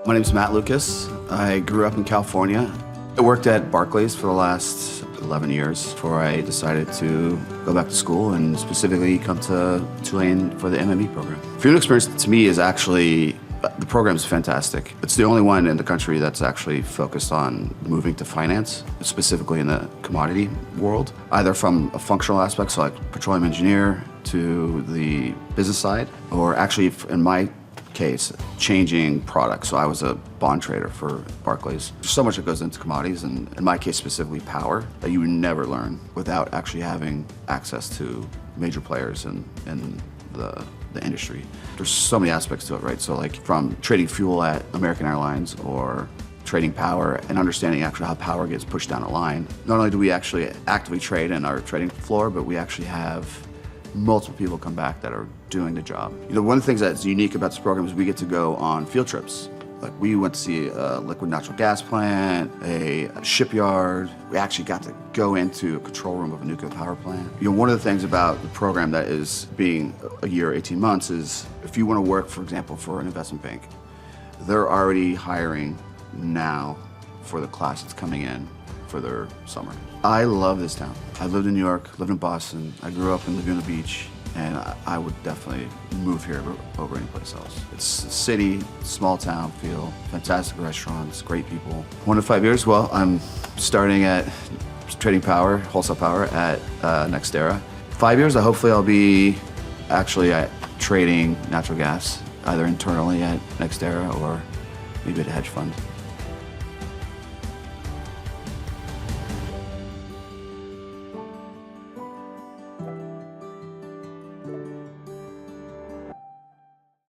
My name's Matt Lucas. I grew up in California. I worked at Barclays for the last 11 years before I decided to go back to school and specifically come to Tulane for the MME program. Freeman experience to me is actually, the program is fantastic. It's the only one in the country that's actually focused on moving to finance, specifically in the commodity world, either from a functional aspect, so like petroleum engineer, to the business side, or actually in my case, changing products. So I was a bond trader for Barclays. There's so much that goes into commodities, and in my case specifically power, that you would never learn without actually having access to major players in the industry. There's so many aspects to it, right? So like from trading fuel at American Airlines or trading power and understanding actually how power gets pushed down a line. Not only do we actually actively trade in our trading floor, but we actually have multiple people come back that are doing the job. You know, one of the things that's unique about this program is we get to go on field trips. Like we went to see a liquid natural gas plant, a shipyard. We actually got to go into a control room of a nuclear power plant. You know, one of the things about the program that is being a year, 18 months is if you want to work, for example, for an investment bank, they're already hiring now for the class that's coming in for their summer. I love this town. I lived in New York, lived in Boston. I grew up in Laguna Beach, and I would definitely move here over any place else. It's a city, small town feel, fantastic restaurants, great people. 1 to 5 years, well, I'm starting at trading power, wholesale power at NextEra. 5 years, hopefully I'll be actually at trading natural gas, either internally at NextEra or maybe at a hedge fund.